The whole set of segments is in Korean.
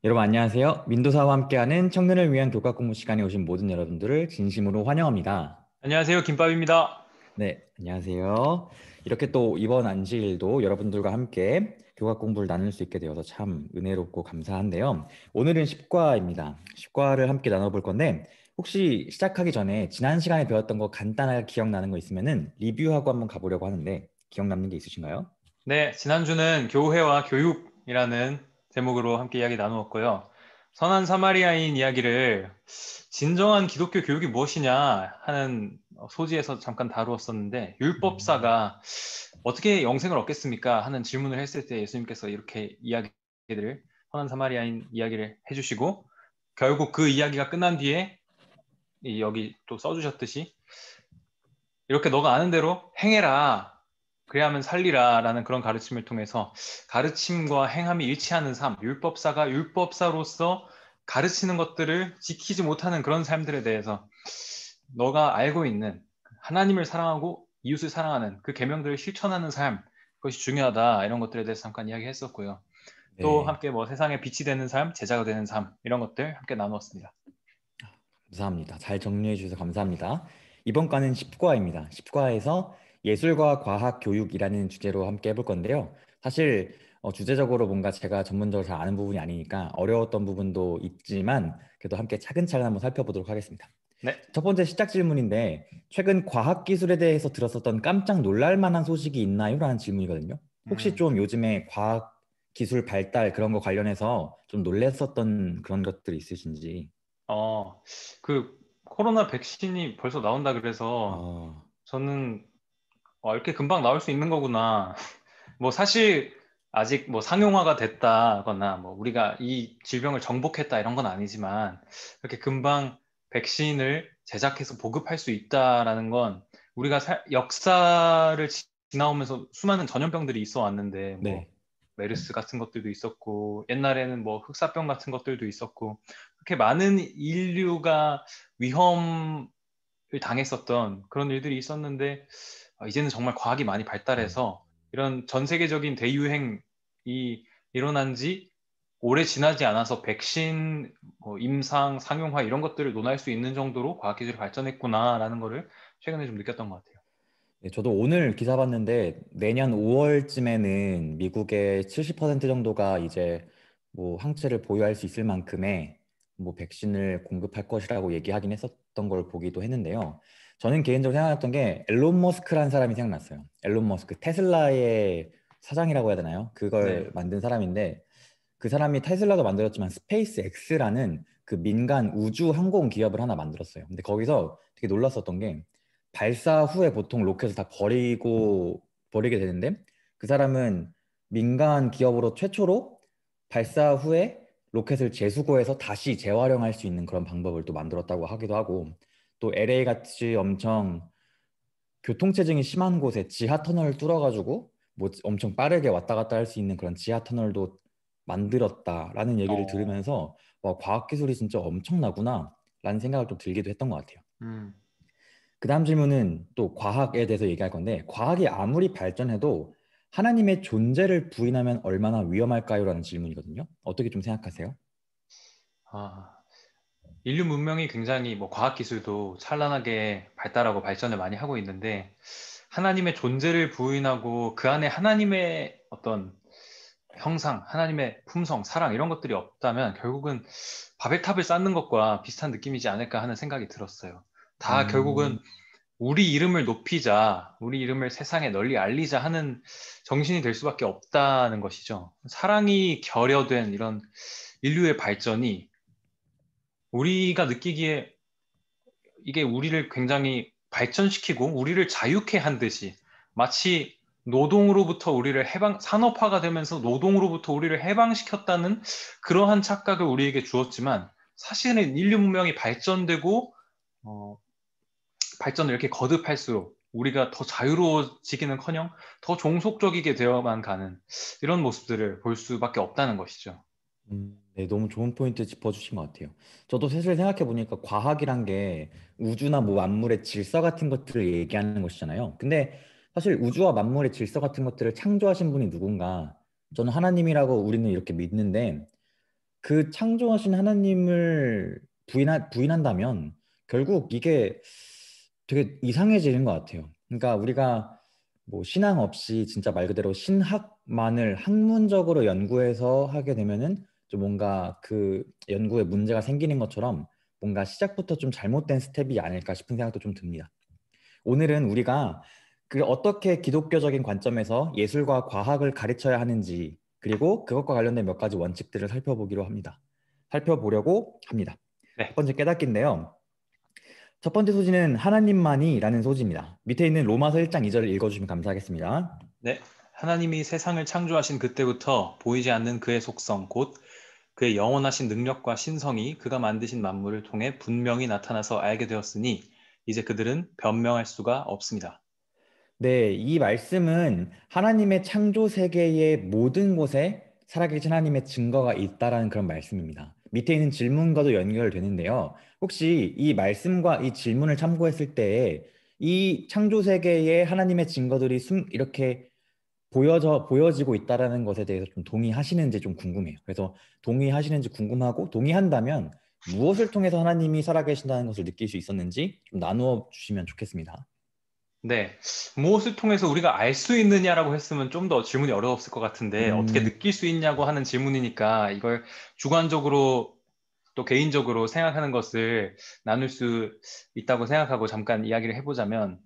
여러분 안녕하세요. 민도사와 함께하는 청년을 위한 교과 공부 시간에 오신 모든 여러분들을 진심으로 환영합니다. 안녕하세요. 김밥입니다. 네, 안녕하세요. 이렇게 또 이번 안지일도 여러분들과 함께 교과 공부를 나눌 수 있게 되어서 참 은혜롭고 감사한데요. 오늘은 10과입니다. 10과를 함께 나눠볼 건데 혹시 시작하기 전에 지난 시간에 배웠던 거 간단하게 기억나는 거 있으면은 리뷰하고 한번 가보려고 하는데 기억 남는 게 있으신가요? 네, 지난주는 교회와 교육이라는 제목으로 함께 이야기 나누었고요. 선한 사마리아인 이야기를 진정한 기독교 교육이 무엇이냐 하는 소지에서 잠깐 다루었었는데, 율법사가 어떻게 영생을 얻겠습니까? 하는 질문을 했을 때 예수님께서 이렇게 이야기를, 선한 사마리아인 이야기를 해주시고, 결국 그 이야기가 끝난 뒤에 여기 또 써주셨듯이 이렇게 너가 아는 대로 행해라. 그래야만 살리라. 라는 그런 가르침을 통해서 가르침과 행함이 일치하는 삶, 율법사가 율법사로서 가르치는 것들을 지키지 못하는 그런 삶들에 대해서 너가 알고 있는 하나님을 사랑하고 이웃을 사랑하는 그 계명들을 실천하는 삶, 그것이 중요하다. 이런 것들에 대해서 잠깐 이야기했었고요. 또 네, 함께 뭐 세상에 빛이 되는 삶, 제자가 되는 삶, 이런 것들 함께 나누었습니다. 감사합니다. 잘 정리해 주셔서 감사합니다. 이번 과는 10과입니다. 10과에서 예술과 과학 교육이라는 주제로 함께 해볼 건데요. 사실 주제적으로 뭔가 제가 전문적으로 잘 아는 부분이 아니니까 어려웠던 부분도 있지만 그래도 함께 차근차근 한번 살펴보도록 하겠습니다. 네. 첫 번째 시작 질문인데 최근 과학기술에 대해서 들었었던 깜짝 놀랄 만한 소식이 있나요? 라는 질문이거든요. 혹시 음. 좀 요즘에 과학기술 발달 그런 거 관련해서 좀 놀랐었던 그런 것들이 있으신지. 어, 그 코로나 백신이 벌써 나온다 그래서 어, 저는 이렇게 금방 나올 수 있는 거구나. 뭐 사실 아직 뭐 상용화가 됐다거나 뭐 우리가 이 질병을 정복했다 이런 건 아니지만 이렇게 금방 백신을 제작해서 보급할 수 있다라는 건 우리가 역사를 지나오면서 수많은 전염병들이 있어 왔는데 뭐 네. 메르스 같은 것들도 있었고 옛날에는 뭐 흑사병 같은 것들도 있었고 그렇게 많은 인류가 위험을 당했었던 그런 일들이 있었는데 이제는 정말 과학이 많이 음. 발달해서 이런 전 세계적인 대유행이 일어난 지 오래 지나지 않아서 백신, 뭐 임상, 상용화 이런 것들을 논할 수 있는 정도로 과학기술이 발전했구나라는 거를 최근에 좀 느꼈던 것 같아요. 네, 저도 오늘 기사 봤는데 내년 5월쯤에는 미국의 70% 정도가 이제 뭐 항체를 보유할 수 있을 만큼의 뭐 백신을 공급할 것이라고 얘기하긴 했었던 걸 보기도 했는데요. 저는 개인적으로 생각했던 게 앨런 머스크라는 사람이 생각났어요. 앨런 머스크, 테슬라의 사장이라고 해야 되나요? 그걸 네. 만든 사람인데 그 사람이 테슬라도 만들었지만 스페이스 X라는 그 민간 우주 항공 기업을 하나 만들었어요. 근데 거기서 되게 놀랐었던 게 발사 후에 보통 로켓을 다 버리게 되는데 그 사람은 민간 기업으로 최초로 발사 후에 로켓을 재수거해서 다시 재활용할 수 있는 그런 방법을 또 만들었다고 하기도 하고 또 LA 같이 엄청 교통체증이 심한 곳에 지하 터널을 뚫어가지고 뭐 엄청 빠르게 왔다 갔다 할 수 있는 그런 지하 터널도 만들었다라는 얘기를 어, 들으면서 와, 과학기술이 진짜 엄청나구나 라는 생각을 좀 들기도 했던 것 같아요. 음. 그 다음 질문은 또 과학에 대해서 얘기할 건데 과학이 아무리 발전해도 하나님의 존재를 부인하면 얼마나 위험할까요? 라는 질문이거든요. 어떻게 좀 생각하세요? 아, 인류 문명이 굉장히 뭐 과학기술도 찬란하게 발달하고 발전을 많이 하고 있는데 하나님의 존재를 부인하고 그 안에 하나님의 어떤 형상, 하나님의 품성, 사랑 이런 것들이 없다면 결국은 바벨탑을 쌓는 것과 비슷한 느낌이지 않을까 하는 생각이 들었어요. 다 결국은 음, 우리 이름을 높이자, 우리 이름을 세상에 널리 알리자 하는 정신이 될 수밖에 없다는 것이죠. 사랑이 결여된 이런 인류의 발전이 우리가 느끼기에 이게 우리를 굉장히 발전시키고 우리를 자유케 한 듯이 마치 노동으로부터 우리를 산업화가 되면서 노동으로부터 우리를 해방시켰다는 그러한 착각을 우리에게 주었지만 사실은 인류 문명이 발전되고 어, 발전을 이렇게 거듭할수록 우리가 더 자유로워지기는커녕 더 종속적이게 되어만 가는 이런 모습들을 볼 수밖에 없다는 것이죠. 네, 너무 좋은 포인트 짚어주신 것 같아요. 저도 사실 생각해 보니까 과학이란 게 우주나 뭐 만물의 질서 같은 것들을 얘기하는 것이잖아요. 근데 사실 우주와 만물의 질서 같은 것들을 창조하신 분이 누군가? 저는 하나님이라고 우리는 이렇게 믿는데 그 창조하신 하나님을 부인한다면 결국 이게 되게 이상해지는 것 같아요. 그러니까 우리가 뭐 신앙 없이 진짜 말 그대로 신학만을 학문적으로 연구해서 하게 되면은 좀 뭔가 그 연구에 문제가 생기는 것처럼 뭔가 시작부터 좀 잘못된 스텝이 아닐까 싶은 생각도 좀 듭니다. 오늘은 우리가 그 어떻게 기독교적인 관점에서 예술과 과학을 가르쳐야 하는지 그리고 그것과 관련된 몇 가지 원칙들을 살펴보려고 합니다. 첫 네. 번째 깨닫기인데요. 첫 번째 소지는 하나님만이라는 소지입니다. 밑에 있는 로마서 1장 2절을 읽어주시면 감사하겠습니다. 네. 하나님이 세상을 창조하신 그때부터 보이지 않는 그의 속성, 곧 그의 영원하신 능력과 신성이 그가 만드신 만물을 통해 분명히 나타나서 알게 되었으니 이제 그들은 변명할 수가 없습니다. 네, 이 말씀은 하나님의 창조 세계의 모든 곳에 살아계신 하나님의 증거가 있다라는 그런 말씀입니다. 밑에 있는 질문과도 연결되는데요. 혹시 이 말씀과 이 질문을 참고했을 때 이 창조 세계에 하나님의 증거들이 이렇게 보여지고 있다라는 것에 대해서 좀 동의하시는지 좀 궁금해요. 그래서 동의하시는지 궁금하고 동의한다면 무엇을 통해서 하나님이 살아계신다는 것을 느낄 수 있었는지 좀 나누어 주시면 좋겠습니다. 네. 무엇을 통해서 우리가 알 수 있느냐라고 했으면 좀 더 질문이 어려웠을 것 같은데 어떻게 음, 느낄 수 있냐고 하는 질문이니까 이걸 주관적으로 또 개인적으로 생각하는 것을 나눌 수 있다고 생각하고 잠깐 이야기를 해보자면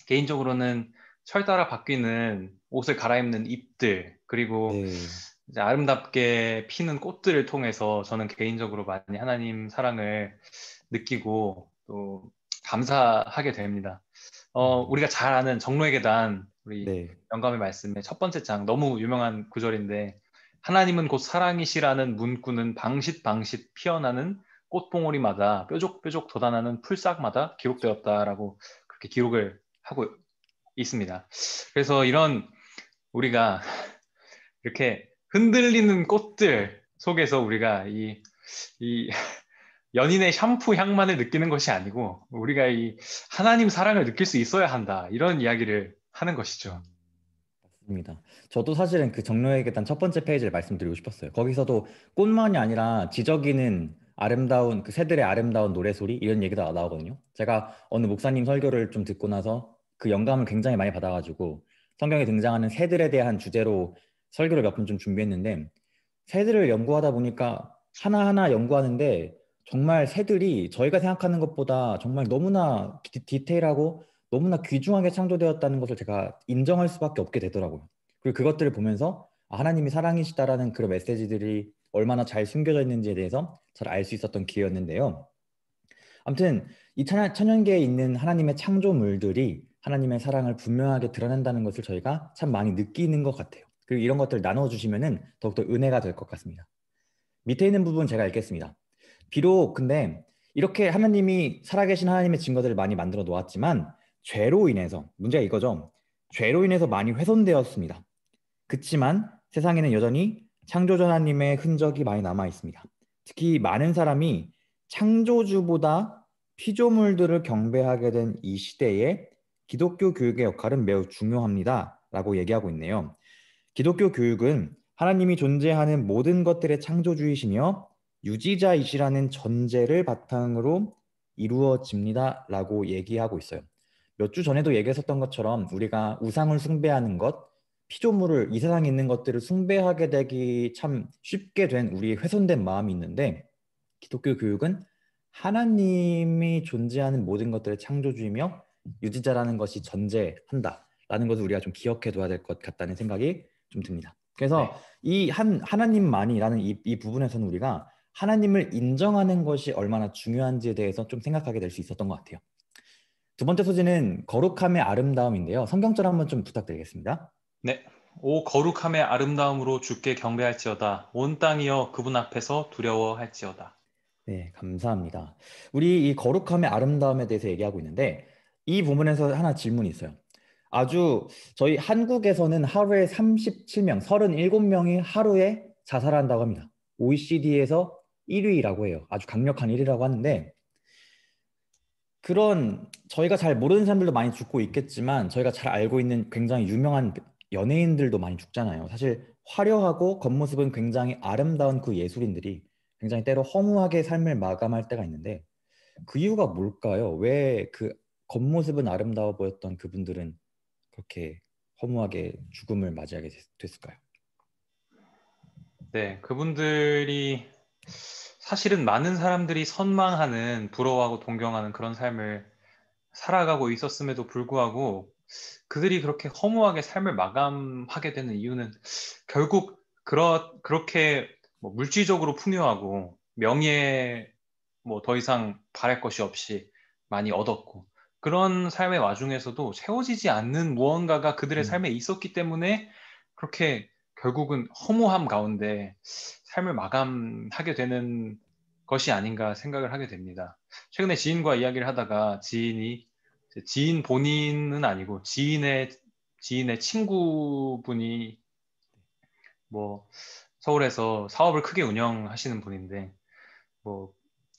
개인적으로는 철 따라 바뀌는 옷을 갈아입는 잎들 그리고 네. 이제 아름답게 피는 꽃들을 통해서 저는 개인적으로 많이 하나님 사랑을 느끼고 또 감사하게 됩니다. 우리가 잘 아는 정로의 계단, 우리 네. 영감의 말씀의 첫 번째 장, 너무 유명한 구절인데, 하나님은 곧 사랑이시라는 문구는 방싯방싯 피어나는 꽃봉오리마다 뾰족뾰족 돋아나는 풀싹마다 기록되었다라고 그렇게 기록을 하고 있습니다. 그래서 이런 우리가 이렇게 흔들리는 꽃들 속에서 우리가 이 연인의 샴푸 향만을 느끼는 것이 아니고 우리가 이 하나님 사랑을 느낄 수 있어야 한다. 이런 이야기를 하는 것이죠. 맞습니다. 저도 사실은 그 정로의 계단 첫 번째 페이지를 말씀드리고 싶었어요. 거기서도 꽃만이 아니라 지저귀는 아름다운 그 새들의 아름다운 노래소리 이런 얘기도 나오거든요. 제가 어느 목사님 설교를 좀 듣고 나서 그 영감을 굉장히 많이 받아가지고 성경에 등장하는 새들에 대한 주제로 설교를 몇 번 좀 준비했는데 새들을 연구하다 보니까 하나하나 연구하는데 정말 새들이 저희가 생각하는 것보다 정말 너무나 디테일하고 너무나 귀중하게 창조되었다는 것을 제가 인정할 수밖에 없게 되더라고요. 그리고 그것들을 보면서 아, 하나님이 사랑이시다라는 그런 메시지들이 얼마나 잘 숨겨져 있는지에 대해서 잘 알 수 있었던 기회였는데요. 아무튼 이 천연계에 있는 하나님의 창조물들이 하나님의 사랑을 분명하게 드러낸다는 것을 저희가 참 많이 느끼는 것 같아요. 그리고 이런 것들을 나눠주시면은 더욱더 은혜가 될 것 같습니다. 밑에 있는 부분 제가 읽겠습니다. 비록 근데 이렇게 하나님이 살아계신 하나님의 증거들을 많이 만들어 놓았지만 죄로 인해서 문제가 이거죠. 죄로 인해서 많이 훼손되었습니다. 그치만 세상에는 여전히 창조주 하나님의 흔적이 많이 남아 있습니다. 특히 많은 사람이 창조주보다 피조물들을 경배하게 된 이 시대에 기독교 교육의 역할은 매우 중요합니다. 라고 얘기하고 있네요. 기독교 교육은 하나님이 존재하는 모든 것들의 창조주이시며 유지자이시라는 전제를 바탕으로 이루어집니다. 라고 얘기하고 있어요. 몇 주 전에도 얘기했었던 것처럼 우리가 우상을 숭배하는 것, 피조물을 이 세상에 있는 것들을 숭배하게 되기 참 쉽게 된 우리의 훼손된 마음이 있는데 기독교 교육은 하나님이 존재하는 모든 것들의 창조주이며 유지자라는 것이 전제한다라는 것을 우리가 좀 기억해 둬야 될 것 같다는 생각이 좀 듭니다. 그래서 네. 이 하나님만이라는 이 부분에서는 우리가 하나님을 인정하는 것이 얼마나 중요한지에 대해서 좀 생각하게 될 수 있었던 것 같아요. 두 번째 소지는 거룩함의 아름다움인데요. 성경절 한번 좀 부탁드리겠습니다. 네. 오 거룩함의 아름다움으로 주께 경배할지어다. 온 땅이여 그분 앞에서 두려워할지어다. 네, 감사합니다. 우리 이 거룩함의 아름다움에 대해서 얘기하고 있는데 이 부분에서 하나 질문이 있어요. 아주 저희 한국에서는 하루에 37명, 37명이 하루에 자살한다고 합니다. OECD에서 1위라고 해요. 아주 강력한 1위라고 하는데 그런 저희가 잘 모르는 사람들도 많이 죽고 있겠지만 저희가 잘 알고 있는 굉장히 유명한 연예인들도 많이 죽잖아요. 사실 화려하고 겉모습은 굉장히 아름다운 그 예술인들이 굉장히 때로 허무하게 삶을 마감할 때가 있는데 그 이유가 뭘까요? 왜 그 겉모습은 아름다워 보였던 그분들은 그렇게 허무하게 죽음을 맞이하게 됐을까요? 네, 그분들이 사실은 많은 사람들이 선망하는, 부러워하고 동경하는 그런 삶을 살아가고 있었음에도 불구하고 그들이 그렇게 허무하게 삶을 마감하게 되는 이유는 결국 그렇게 뭐 물질적으로 풍요하고 명예 뭐 더 이상 바랄 것이 없이 많이 얻었고 그런 삶의 와중에서도 채워지지 않는 무언가가 그들의 음, 삶에 있었기 때문에 그렇게 결국은 허무함 가운데 삶을 마감하게 되는 것이 아닌가 생각을 하게 됩니다. 최근에 지인과 이야기를 하다가 지인이 지인 본인은 아니고 지인의 친구분이 뭐 서울에서 사업을 크게 운영하시는 분인데 뭐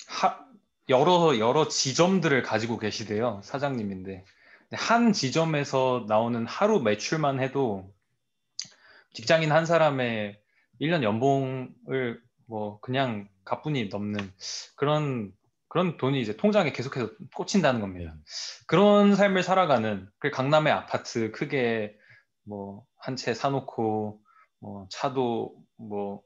하- 여러 지점들을 가지고 계시대요. 사장님인데. 근데 한 지점에서 나오는 하루 매출만 해도 직장인 한 사람의 1년 연봉을 뭐 그냥 가뿐히 넘는 그런 그런 돈이 이제 통장에 계속해서 꽂힌다는 네. 겁니다. 그런 삶을 살아가는 그 강남의 아파트 크게 뭐 한 채 사놓고 뭐 차도 뭐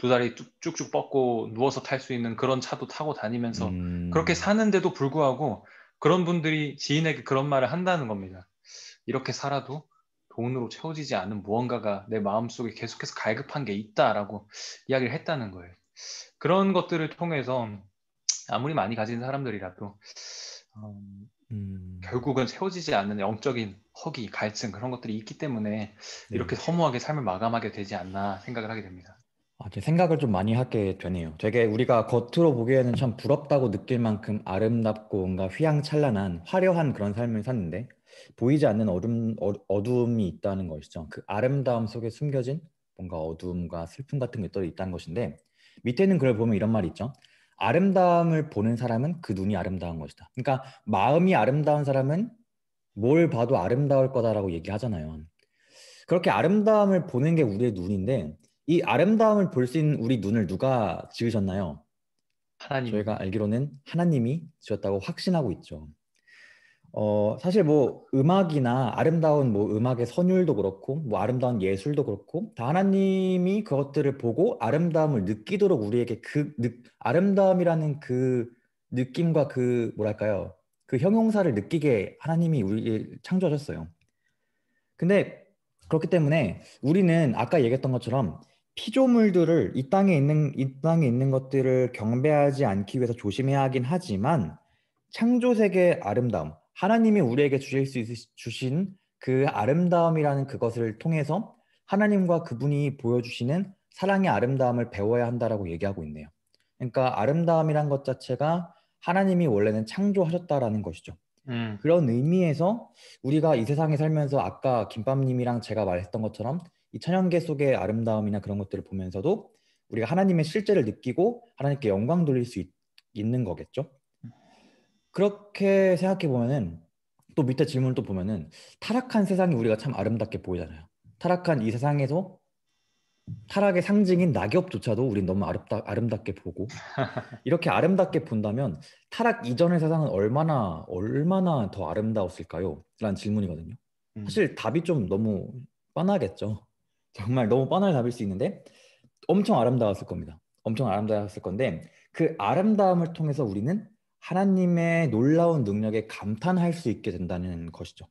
두 다리 쭉쭉 뻗고 누워서 탈 수 있는 그런 차도 타고 다니면서 그렇게 음, 사는데도 불구하고 그런 분들이 지인에게 그런 말을 한다는 겁니다. 이렇게 살아도 돈으로 채워지지 않은 무언가가 내 마음속에 계속해서 갈급한 게 있다라고 이야기를 했다는 거예요. 그런 것들을 통해서 아무리 많이 가진 사람들이라도 어, 음, 결국은 채워지지 않는 영적인 허기, 갈증 그런 것들이 있기 때문에 이렇게 네. 허무하게 삶을 마감하게 되지 않나 생각을 하게 됩니다. 제 생각을 좀 많이 하게 되네요. 되게 우리가 겉으로 보기에는 참 부럽다고 느낄 만큼 아름답고 뭔가 휘황찬란한 화려한 그런 삶을 샀는데 보이지 않는 어둠이 있다는 것이죠. 그 아름다움 속에 숨겨진 뭔가 어둠과 슬픔 같은 게 또 있다는 것인데 밑에 있는 글을 보면 이런 말이 있죠. 아름다움을 보는 사람은 그 눈이 아름다운 것이다. 그러니까 마음이 아름다운 사람은 뭘 봐도 아름다울 거다라고 얘기하잖아요. 그렇게 아름다움을 보는 게 우리의 눈인데 이 아름다움을 볼 수 있는 우리 눈을 누가 지으셨나요? 저희가 하나님이죠. 알기로는 하나님이 지었다고 확신하고 있죠. 사실 뭐 음악이나 아름다운 뭐 음악의 선율도 그렇고 뭐 아름다운 예술도 그렇고 다 하나님이 그것들을 보고 아름다움을 느끼도록 우리에게 아름다움이라는 그 느낌과 그 뭐랄까요? 그 형용사를 느끼게 하나님이 우리를 창조하셨어요. 근데 그렇기 때문에 우리는 아까 얘기했던 것처럼 피조물들을 이 땅에 있는 것들을 경배하지 않기 위해서 조심해야 하긴 하지만 창조세계의 아름다움, 하나님이 우리에게 주신 그 아름다움이라는 그것을 통해서 하나님과 그분이 보여주시는 사랑의 아름다움을 배워야 한다라고 얘기하고 있네요. 그러니까 아름다움이란 것 자체가 하나님이 원래는 창조하셨다라는 것이죠. 음, 그런 의미에서 우리가 이 세상에 살면서 아까 김밥님이랑 제가 말했던 것처럼 이 천연계 속의 아름다움이나 그런 것들을 보면서도 우리가 하나님의 실제를 느끼고 하나님께 영광 돌릴 수 있는 거겠죠. 그렇게 생각해 보면은 또 밑에 질문을 또 보면은 타락한 세상이 우리가 참 아름답게 보이잖아요. 타락한 이 세상에서 타락의 상징인 낙엽조차도 우린 너무 아름답게 보고 이렇게 아름답게 본다면 타락 이전의 세상은 얼마나 더 아름다웠을까요? 라는 질문이거든요. 음. 사실 답이 좀 너무 뻔하겠죠. 정말 너무 뻔한 답일 수 있는데 엄청 아름다웠을 겁니다. 엄청 아름다웠을 건데 그 아름다움을 통해서 우리는 하나님의 놀라운 능력에 감탄할 수 있게 된다는 것이죠.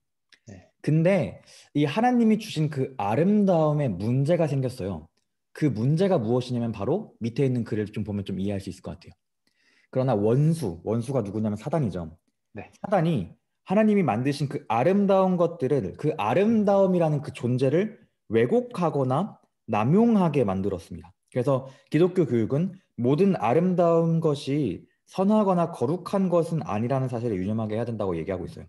네. 근데 이 하나님이 주신 그 아름다움에 문제가 생겼어요. 그 문제가 무엇이냐면 바로 밑에 있는 글을 좀 보면 좀 이해할 수 있을 것 같아요. 그러나 원수가 누구냐면 사단이죠. 네. 사단이 하나님이 만드신 그 아름다운 것들을 그 아름다움이라는 그 존재를 왜곡하거나 남용하게 만들었습니다. 그래서 기독교 교육은 모든 아름다운 것이 선하거나 거룩한 것은 아니라는 사실을 유념하게 해야 된다고 얘기하고 있어요.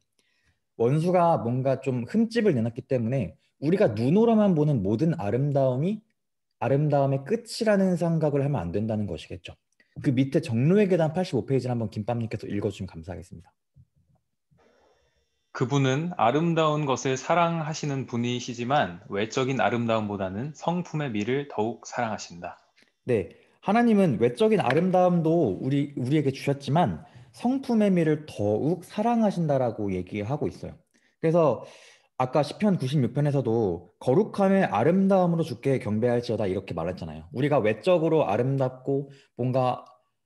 원수가 뭔가 좀 흠집을 내놨기 때문에 우리가 눈으로만 보는 모든 아름다움의 끝이라는 생각을 하면 안 된다는 것이겠죠. 그 밑에 정로의 계단 85페이지를 한번 김밥님께서 읽어주시면 감사하겠습니다. 그분은 아름다운 것을 사랑하시는 분이시지만 외적인 아름다움보다는 성품의 미를 더욱 사랑하신다. 네, 하나님은 외적인 아름다움도 우리에게 주셨지만 성품의 미를 더욱 사랑하신다라고 얘기하고 있어요. 그래서 아까 시편 96편에서도 거룩함의 아름다움으로 주께 경배할지어다 이렇게 말했잖아요. 우리가 외적으로 아름답고 뭔가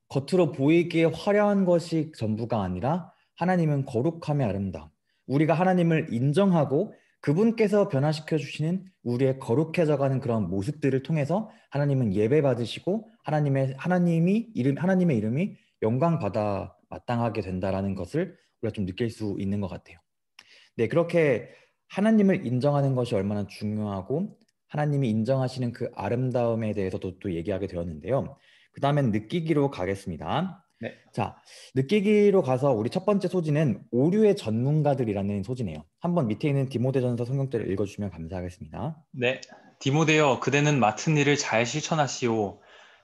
겉으로 보이기에 화려한 것이 전부가 아니라 하나님은 거룩함의 아름다움. 우리가 하나님을 인정하고 그분께서 변화시켜 주시는 우리의 거룩해져가는 그런 모습들을 통해서 하나님은 예배 받으시고 하나님의 이름이 영광 받아 마땅하게 된다라는 것을 우리가 좀 느낄 수 있는 것 같아요. 네, 그렇게 하나님을 인정하는 것이 얼마나 중요하고 하나님이 인정하시는 그 아름다움에 대해서도 또 얘기하게 되었는데요. 그 다음엔 느끼기로 가겠습니다. 네. 자, 느끼기로 가서 우리 첫 번째 소지는 오류의 전문가들이라는 소지네요. 한번 밑에 있는 디모데전서 성경들을 읽어주시면 감사하겠습니다. 네. 디모데여, 그대는 맡은 일을 잘 실천하시오.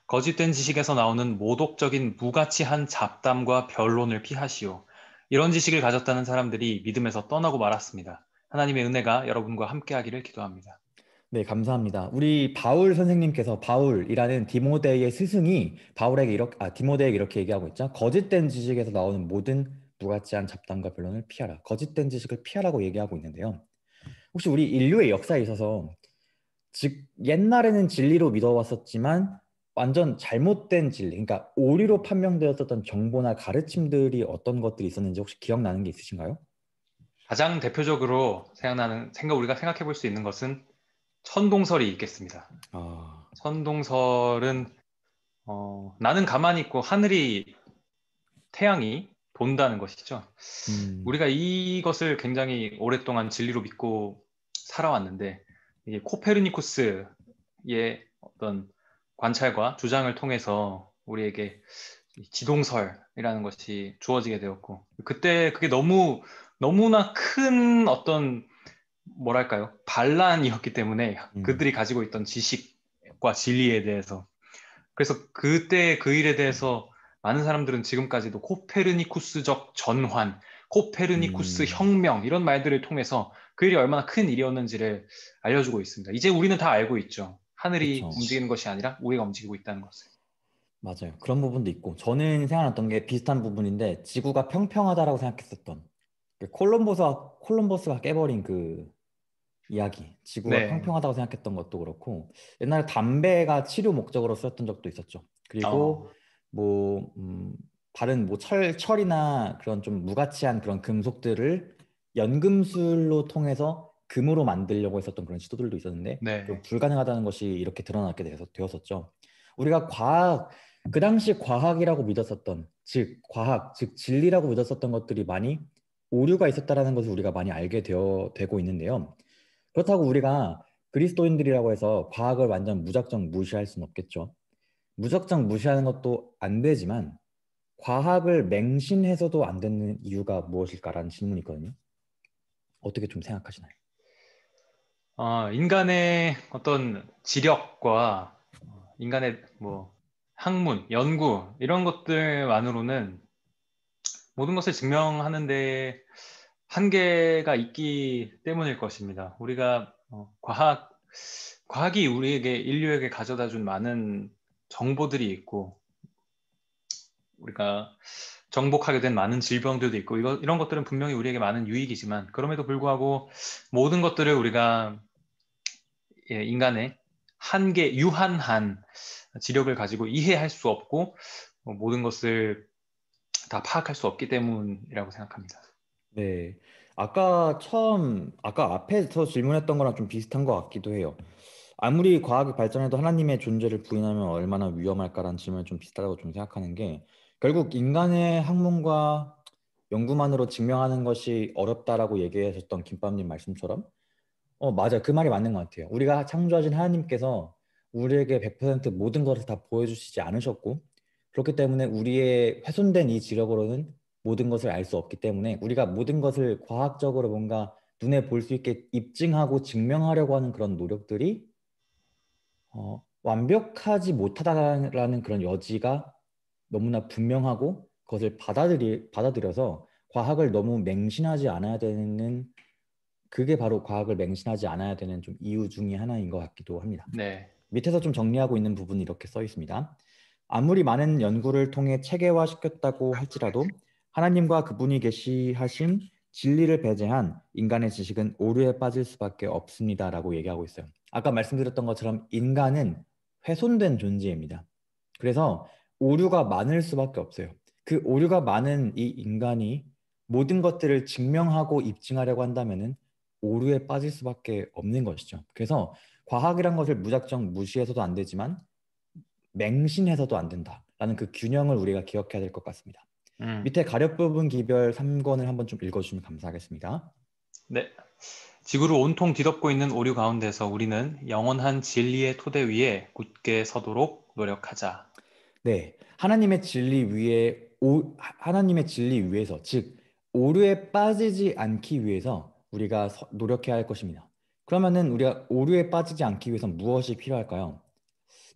거짓된 지식에서 나오는 모독적인 무가치한 잡담과 변론을 피하시오. 이런 지식을 가졌다는 사람들이 믿음에서 떠나고 말았습니다. 하나님의 은혜가 여러분과 함께하기를 기도합니다. 네, 감사합니다. 우리 바울 선생님께서 바울이라는 디모데의 스승이 디모데에게 이렇게 얘기하고 있죠. 거짓된 지식에서 나오는 모든 무가치한 잡담과 변론을 피하라. 거짓된 지식을 피하라고 얘기하고 있는데요. 혹시 우리 인류의 역사에 있어서 즉 옛날에는 진리로 믿어왔었지만 완전 잘못된 진리, 그러니까 오류로 판명되었었던 정보나 가르침들이 어떤 것들이 있었는지 혹시 기억나는 게 있으신가요? 가장 대표적으로 우리가 생각해 볼 수 있는 것은 천동설이 있겠습니다. 아, 천동설은, 나는 가만히 있고 태양이 돈다는 것이죠. 음, 우리가 이것을 굉장히 오랫동안 진리로 믿고 살아왔는데, 이게 코페르니쿠스의 어떤 관찰과 주장을 통해서 우리에게 이 지동설이라는 것이 주어지게 되었고, 그때 그게 너무나 큰 어떤, 뭐랄까요, 반란이었기 때문에 음, 그들이 가지고 있던 지식과 진리에 대해서. 그래서 그때 그 일에 대해서 많은 사람들은 지금까지도 코페르니쿠스적 전환, 코페르니쿠스 음, 혁명, 이런 말들을 통해서 그 일이 얼마나 큰 일이었는지를 알려주고 있습니다. 이제 우리는 다 알고 있죠. 하늘이 그쵸. 움직이는 것이 아니라 우리가 움직이고 있다는 것을. 맞아요. 그런 부분도 있고 저는 생각났던 게 비슷한 부분인데 지구가 평평하다라고 생각했었던 그 콜럼버스가 깨버린 그 이야기, 지구가 네. 평평하다고 생각했던 것도 그렇고 옛날에 담배가 치료 목적으로 쓰였던 적도 있었죠. 그리고 어, 뭐 다른 뭐 철이나 그런 좀 무가치한 그런 금속들을 연금술로 통해서 금으로 만들려고 했었던 그런 시도들도 있었는데 좀 네. 불가능하다는 것이 이렇게 드러나게 되었었죠. 우리가 그 당시 과학이라고 믿었었던 즉 진리라고 믿었었던 것들이 많이 오류가 있었다라는 것을 우리가 많이 되고 있는데요. 그렇다고 우리가 그리스도인들이라고 해서 과학을 완전 무작정 무시할 수는 없겠죠. 무작정 무시하는 것도 안 되지만 과학을 맹신해서도 안 되는 이유가 무엇일까라는 질문이 있거든요. 어떻게 좀 생각하시나요? 인간의 어떤 지력과 인간의 뭐 학문, 연구 이런 것들만으로는 모든 것을 증명하는데 한계가 있기 때문일 것입니다. 우리가 과학이 우리에게 인류에게 가져다 준 많은 정보들이 있고 우리가 정복하게 된 많은 질병들도 있고 이런 것들은 분명히 우리에게 많은 유익이지만 그럼에도 불구하고 모든 것들을 우리가 인간의 유한한 지력을 가지고 이해할 수 없고 모든 것을 다 파악할 수 없기 때문이라고 생각합니다. 네. 아까 앞에서 질문했던 거랑 좀 비슷한 것 같기도 해요. 아무리 과학이 발전해도 하나님의 존재를 부인하면 얼마나 위험할까라는 질문이 좀 비슷하다고 좀 생각하는 게 결국 인간의 학문과 연구만으로 증명하는 것이 어렵다라고 얘기하셨던 김밥님 말씀처럼 맞아요. 그 말이 맞는 것 같아요. 우리가 창조하신 하나님께서 우리에게 100% 모든 것을 다 보여주시지 않으셨고 그렇기 때문에 우리의 훼손된 이 지력으로는 모든 것을 알 수 없기 때문에 우리가 모든 것을 과학적으로 뭔가 눈에 볼 수 있게 입증하고 증명하려고 하는 그런 노력들이 완벽하지 못하다라는 그런 여지가 너무나 분명하고 그것을 받아들여서 과학을 너무 맹신하지 않아야 되는 그게 바로 과학을 맹신하지 않아야 되는 좀 이유 중에 하나인 것 같기도 합니다. 네. 밑에서 좀 정리하고 있는 부분이 이렇게 써 있습니다. 아무리 많은 연구를 통해 체계화시켰다고 할지라도 하나님과 그분이 계시하신 진리를 배제한 인간의 지식은 오류에 빠질 수밖에 없습니다라고 얘기하고 있어요. 아까 말씀드렸던 것처럼 인간은 훼손된 존재입니다. 그래서 오류가 많을 수밖에 없어요. 그 오류가 많은 이 인간이 모든 것들을 증명하고 입증하려고 한다면은 오류에 빠질 수밖에 없는 것이죠. 그래서 과학이란 것을 무작정 무시해서도 안 되지만 맹신해서도 안 된다라는 그 균형을 우리가 기억해야 될 것 같습니다. 음, 밑에 가력 부분 기별 3권을 한번 좀 읽어주시면 감사하겠습니다. 네. 지구를 온통 뒤덮고 있는 오류 가운데서 우리는 영원한 진리의 토대 위에 굳게 서도록 노력하자. 네, 하나님의 진리 위에 하나님의 진리 위에서 즉 오류에 빠지지 않기 위해서 우리가 노력해야 할 것입니다. 그러면은 우리가 오류에 빠지지 않기 위해서 무엇이 필요할까요?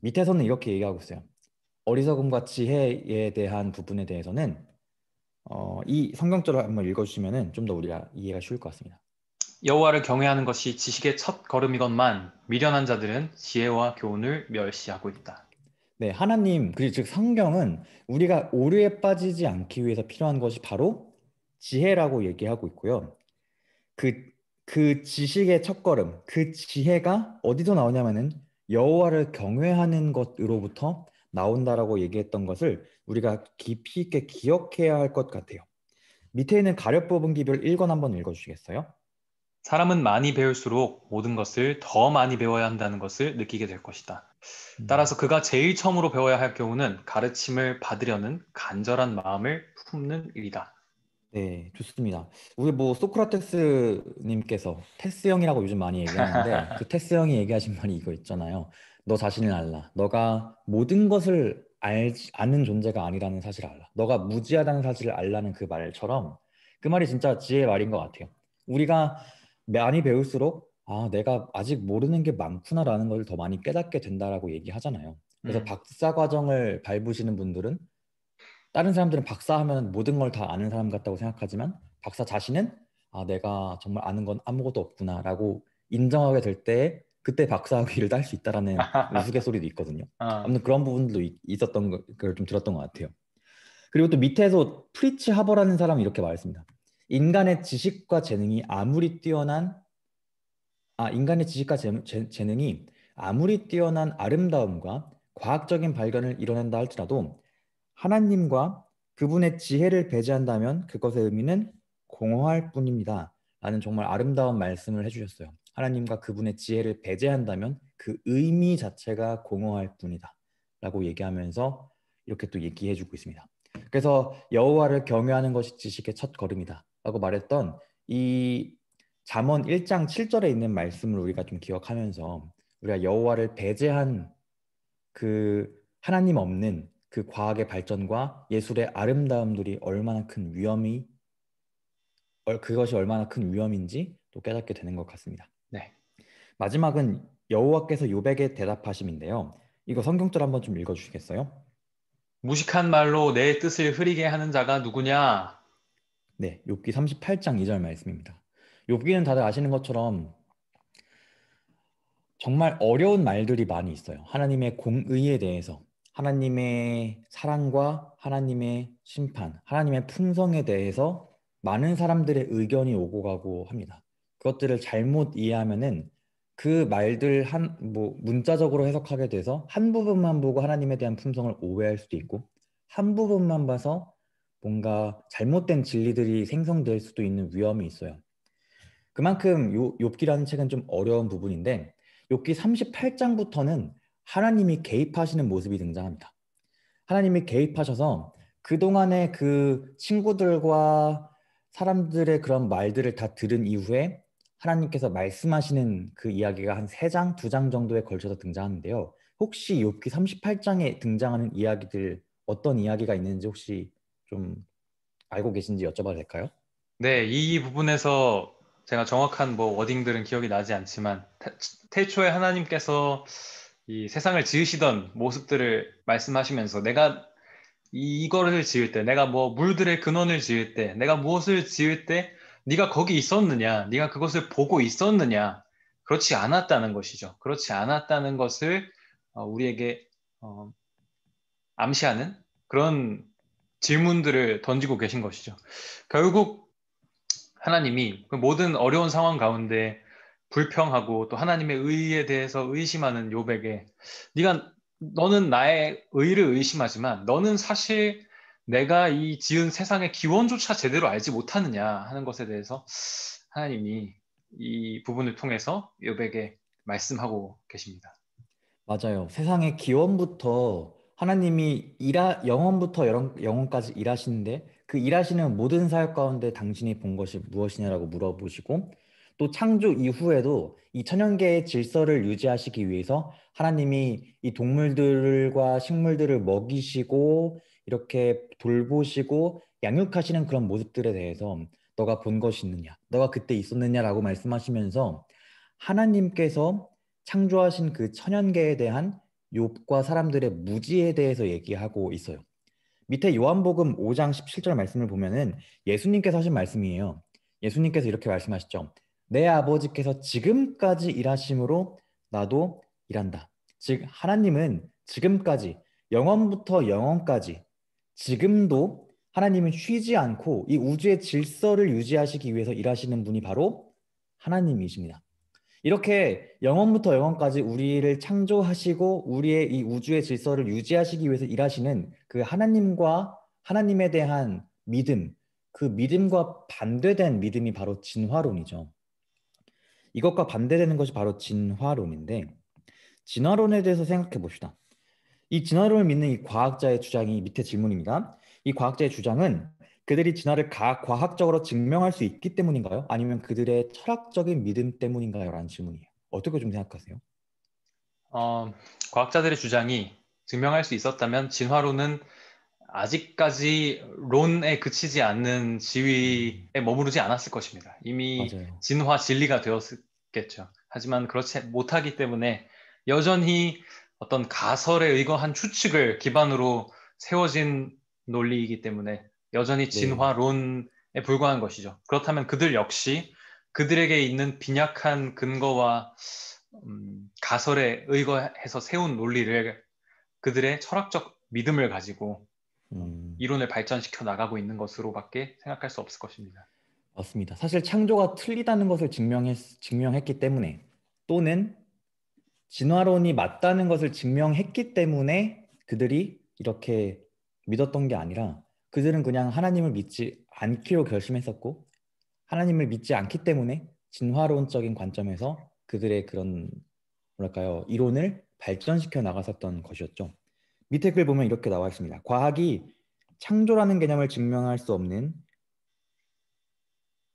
밑에서는 이렇게 얘기하고 있어요. 어리석음과 지혜에 대한 부분에 대해서는 이 성경절을 한번 읽어주시면은 좀 더 우리가 이해가 쉬울 것 같습니다. 여호와를 경외하는 것이 지식의 첫 걸음이건만 미련한 자들은 지혜와 교훈을 멸시하고 있다. 네, 하나님, 그리고 즉 성경은 우리가 오류에 빠지지 않기 위해서 필요한 것이 바로 지혜라고 얘기하고 있고요. 그, 그 지식의 첫걸음, 그 지혜가 어디서 나오냐면은 여호와를 경외하는 것으로부터 나온다라고 얘기했던 것을 우리가 깊이 있게 기억해야 할 것 같아요. 밑에 있는 가려 뽑은 기별 1권 한번 읽어주시겠어요? 사람은 많이 배울수록 모든 것을 더 많이 배워야 한다는 것을 느끼게 될 것이다. 음. 따라서 그가 제일 처음으로 배워야 할 경우는 가르침을 받으려는 간절한 마음을 품는 일이다. 네, 좋습니다. 우리 뭐 소크라테스님께서 테스 형이라고 요즘 많이 얘기하는데 그 테스 형이 얘기하신 말이 이거 있잖아요. 너 자신을 알라. 너가 모든 것을 아는 존재가 아니라는 사실을 알라. 너가 무지하다는 사실을 알라는 그 말처럼 그 말이 진짜 지혜의 말인 것 같아요. 우리가 많이 배울수록 아, 내가 아직 모르는 게 많구나라는 걸 더 많이 깨닫게 된다라고 얘기하잖아요. 그래서 음, 박사 과정을 밟으시는 분들은 다른 사람들은 박사하면 모든 걸 다 아는 사람 같다고 생각하지만 박사 자신은 아, 내가 정말 아는 건 아무것도 없구나라고 인정하게 될 때 그때 박사학위를 딸 수 있다라는 우스갯소리도 있거든요. 아, 아무튼 그런 부분도 있었던 걸 좀 들었던 것 같아요. 그리고 또 밑에서 프리츠 하버라는 사람이 이렇게 말했습니다. 인간의 지식과 재능이 아무리 뛰어난 인간의 지식과 재능이 아무리 뛰어난 아름다움과 과학적인 발견을 이뤄낸다 할지라도 하나님과 그분의 지혜를 배제한다면 그것의 의미는 공허할 뿐입니다. 라는 정말 아름다운 말씀을 해주셨어요. 하나님과 그분의 지혜를 배제한다면 그 의미 자체가 공허할 뿐이다. 라고 얘기하면서 이렇게 또 얘기해주고 있습니다. 그래서 여호와를 경외하는 것이 지식의 첫 걸음이다. 라고 말했던 이 잠언 1장 7절에 있는 말씀을 우리가 좀 기억하면서 우리가 여호와를 배제한 그 하나님 없는 그 과학의 발전과 예술의 아름다움들이 얼마나 큰 위험이 그것이 얼마나 큰 위험인지 또 깨닫게 되는 것 같습니다. 네. 마지막은 여호와께서 요백에 대답하심인데요. 이거 성경절 한번 좀 읽어주시겠어요? 무식한 말로 내 뜻을 흐리게 하는 자가 누구냐? 네, 욥기 38장 2절 말씀입니다. 욥기는 다들 아시는 것처럼 정말 어려운 말들이 많이 있어요. 하나님의 공의에 대해서, 하나님의 사랑과 하나님의 심판, 하나님의 풍성에 대해서 많은 사람들의 의견이 오고 가고 합니다. 그것들을 잘못 이해하면은 그 말들 뭐 문자적으로 해석하게 돼서 한 부분만 보고 하나님에 대한 품성을 오해할 수도 있고 한 부분만 봐서 뭔가 잘못된 진리들이 생성될 수도 있는 위험이 있어요. 그만큼 욥기라는 책은 좀 어려운 부분인데 욥기 38장부터는 하나님이 개입하시는 모습이 등장합니다. 하나님이 개입하셔서 그동안의 그 친구들과 사람들의 그런 말들을 다 들은 이후에 하나님께서 말씀하시는 그 이야기가 한 3장, 2장 정도에 걸쳐서 등장하는데요. 혹시 욥기 38장에 등장하는 이야기들 어떤 이야기가 있는지 혹시 좀 알고 계신지 여쭤봐도 될까요? 네, 이 부분에서 제가 정확한 뭐 워딩들은 기억이 나지 않지만 태초에 하나님께서 이 세상을 지으시던 모습들을 말씀하시면서 내가 이거를 지을 때, 내가 뭐 물들의 근원을 지을 때, 내가 무엇을 지을 때 네가 거기 있었느냐, 네가 그것을 보고 있었느냐, 그렇지 않았다는 것이죠. 그렇지 않았다는 것을 우리에게 어, 암시하는 그런 질문들을 던지고 계신 것이죠. 결국 하나님이 그 모든 어려운 상황 가운데 불평하고 또 하나님의 의에 대해서 의심하는 욥에게 너는 나의 의를 의심하지만 너는 사실 내가 이 지은 세상의 기원조차 제대로 알지 못하느냐 하는 것에 대해서 하나님이 이 부분을 통해서 욥에게 말씀하고 계십니다. 맞아요. 세상의 기원부터 하나님이 영원부터 영원까지 일하시는데 그 일하시는 모든 사역 가운데 당신이 본 것이 무엇이냐라고 물어보시고 또 창조 이후에도 이 천연계의 질서를 유지하시기 위해서 하나님이 이 동물들과 식물들을 먹이시고 이렇게 돌보시고 양육하시는 그런 모습들에 대해서 너가 본 것이 있느냐, 너가 그때 있었느냐라고 말씀하시면서 하나님께서 창조하신 그 천연계에 대한 욥과 사람들의 무지에 대해서 얘기하고 있어요. 밑에 요한복음 5장 17절 말씀을 보면은 예수님께서 하신 말씀이에요. 예수님께서 이렇게 말씀하시죠. 내 아버지께서 지금까지 일하심으로 나도 일한다. 즉 하나님은 지금까지 영원부터 영원까지 지금도 하나님은 쉬지 않고 이 우주의 질서를 유지하시기 위해서 일하시는 분이 바로 하나님이십니다. 이렇게 영원부터 영원까지 우리를 창조하시고 우리의 이 우주의 질서를 유지하시기 위해서 일하시는 그 하나님과 하나님에 대한 믿음, 그 믿음과 반대된 믿음이 바로 진화론이죠. 이것과 반대되는 것이 바로 진화론인데, 진화론에 대해서 생각해 봅시다. 이 진화론을 믿는 이 과학자의 주장이 밑에 질문입니다. 이 과학자의 주장은 그들이 진화를 과학적으로 증명할 수 있기 때문인가요? 아니면 그들의 철학적인 믿음 때문인가요? 라는 질문이에요. 어떻게 좀 생각하세요? 어, 과학자들의 주장이 증명할 수 있었다면 진화론은 아직까지 론에 그치지 않는 지위에 머무르지 않았을 것입니다. 이미 맞아요. 진화 진리가 되었겠죠. 하지만 그렇지 못하기 때문에 여전히 어떤 가설에 의거한 추측을 기반으로 세워진 논리이기 때문에 여전히 네. 진화론에 불과한 것이죠. 그렇다면 그들 역시 그들에게 있는 빈약한 근거와 가설에 의거해서 세운 논리를 그들의 철학적 믿음을 가지고 음, 이론을 발전시켜 나가고 있는 것으로밖에 생각할 수 없을 것입니다. 맞습니다. 사실 창조가 틀리다는 것을 증명했기 때문에 또는 진화론이 맞다는 것을 증명했기 때문에 그들이 이렇게 믿었던 게 아니라 그들은 그냥 하나님을 믿지 않기로 결심했었고 하나님을 믿지 않기 때문에 진화론적인 관점에서 그들의 그런 뭐랄까요 이론을 발전시켜 나갔었던 것이었죠. 밑에 글 보면 이렇게 나와 있습니다. 과학이 창조라는 개념을 증명할 수 없는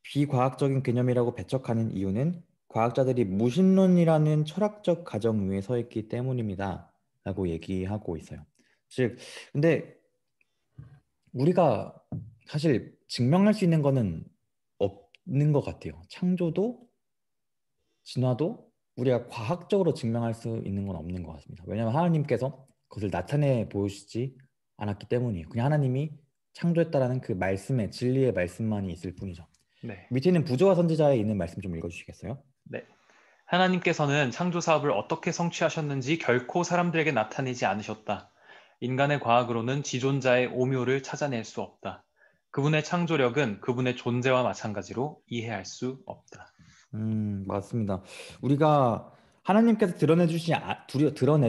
비과학적인 개념이라고 배척하는 이유는 과학자들이 무신론이라는 철학적 가정 위에 서 있기 때문입니다. 라고 얘기하고 있어요. 즉, 근데 우리가 사실 증명할 수 있는 거는 없는 것 같아요. 창조도 진화도 우리가 과학적으로 증명할 수 있는 건 없는 것 같습니다. 왜냐하면 하나님께서 그것을 나타내 보이시지 않았기 때문이에요. 그냥 하나님이 창조했다라는 그 말씀의 진리의 말씀만이 있을 뿐이죠. 네, 밑에 있는 부조와 선지자에 있는 말씀 좀 읽어주시겠어요? 네. 하나님께서는 창조 사업을 어떻게 성취하셨는지 결코 사람들에게 나타내지 않으셨다. 인간의 과학으로는 지존자의 오묘를 찾아낼 수 없다. 그분의 창조력은 그분의 존재와 마찬가지로 이해할 수 없다. 맞습니다. 우리가 하나님께서 드러내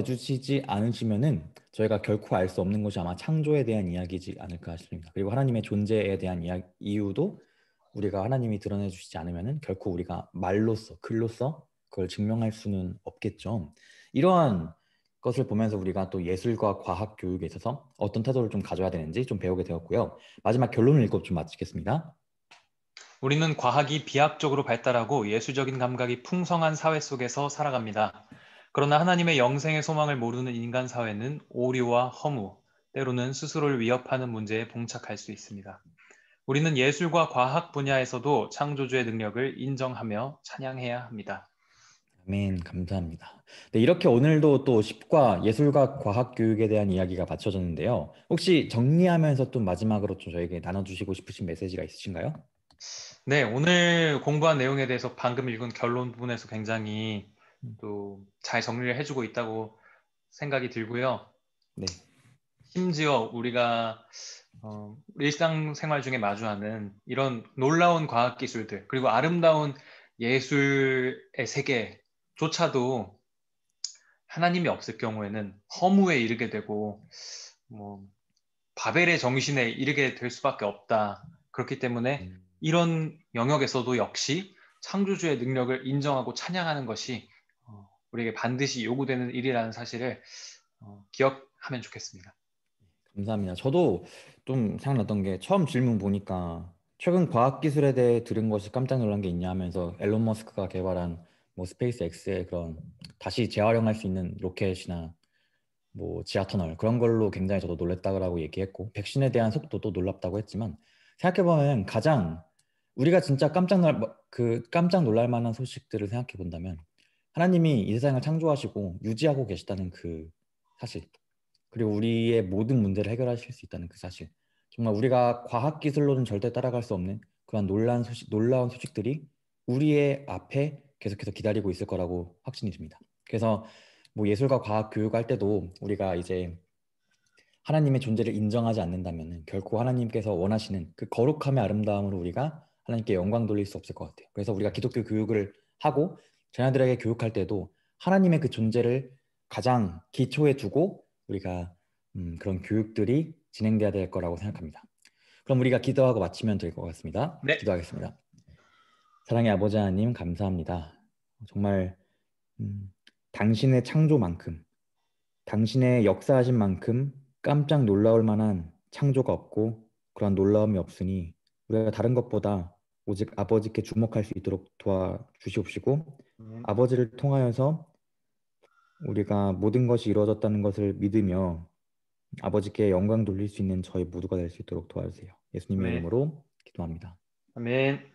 주시지 않으시면은 저희가 결코 알 수 없는 것이 아마 창조에 대한 이야기지 않을까 싶습니다. 그리고 하나님의 존재에 대한 이유도 우리가 하나님이 드러내 주시지 않으면은 결코 우리가 말로써 글로써 그걸 증명할 수는 없겠죠. 이러한 것을 보면서 우리가 또 예술과 과학 교육에 있어서 어떤 태도를 좀 가져야 되는지 좀 배우게 되었고요. 마지막 결론을 읽고 좀 마치겠습니다. 우리는 과학이 비약적으로 발달하고 예술적인 감각이 풍성한 사회 속에서 살아갑니다. 그러나 하나님의 영생의 소망을 모르는 인간 사회는 오류와 허무, 때로는 스스로를 위협하는 문제에 봉착할 수 있습니다. 우리는 예술과 과학 분야에서도 창조주의 능력을 인정하며 찬양해야 합니다. 아멘, 감사합니다. 네, 이렇게 오늘도 또 십과 예술과 과학 교육에 대한 이야기가 마쳐졌는데요. 혹시 정리하면서 또 마지막으로 좀 저에게 나눠주시고 싶으신 메시지가 있으신가요? 네, 오늘 공부한 내용에 대해서 방금 읽은 결론 부분에서 굉장히 또 잘 정리를 해주고 있다고 생각이 들고요. 네. 심지어 우리가 일상생활 중에 마주하는 이런 놀라운 과학기술들, 그리고 아름다운 예술의 세계조차도 하나님이 없을 경우에는 허무에 이르게 되고, 뭐, 바벨의 정신에 이르게 될 수밖에 없다. 그렇기 때문에 음, 이런 영역에서도 역시 창조주의 능력을 인정하고 찬양하는 것이 우리에게 반드시 요구되는 일이라는 사실을 기억하면 좋겠습니다. 감사합니다. 저도 좀 생각났던 게 처음 질문 보니까 최근 과학기술에 대해 들은 것이 깜짝 놀란 게 있냐 하면서 앨런 머스크가 개발한 뭐 스페이스 X의 그런 다시 재활용할 수 있는 로켓이나 뭐 지하터널 그런 걸로 굉장히 저도 놀랬다고 얘기했고 백신에 대한 속도도 놀랍다고 했지만 생각해보면 가장 우리가 진짜 깜짝 놀랄 만한 소식들을 생각해 본다면 하나님이 이 세상을 창조하시고 유지하고 계시다는 그 사실 그리고 우리의 모든 문제를 해결하실 수 있다는 그 사실 정말 우리가 과학 기술로는 절대 따라갈 수 없는 그런 놀라운 소식들이 우리의 앞에 계속해서 기다리고 있을 거라고 확신이 듭니다. 그래서 뭐 예술과 과학 교육할 때도 우리가 이제 하나님의 존재를 인정하지 않는다면 결코 하나님께서 원하시는 그 거룩함의 아름다움으로 우리가 하나님께 영광 돌릴 수 없을 것 같아요. 그래서 우리가 기독교 교육을 하고 자녀들에게 교육할 때도 하나님의 그 존재를 가장 기초에 두고 우리가 그런 교육들이 진행돼야 될 거라고 생각합니다. 그럼 우리가 기도하고 마치면 될 것 같습니다. 네, 기도하겠습니다. 사랑의 아버지 하나님 감사합니다. 정말 음, 당신의 창조만큼 당신의 역사하신 만큼 깜짝 놀라울 만한 창조가 없고 그러한 놀라움이 없으니 우리가 다른 것보다 오직 아버지께 주목할 수 있도록 도와주시옵시고 음, 아버지를 통하여서 우리가 모든 것이 이루어졌다는 것을 믿으며 아버지께 영광 돌릴 수 있는 저희 모두가 될 수 있도록 도와주세요. 예수님의 아멘, 이름으로 기도합니다. 아멘.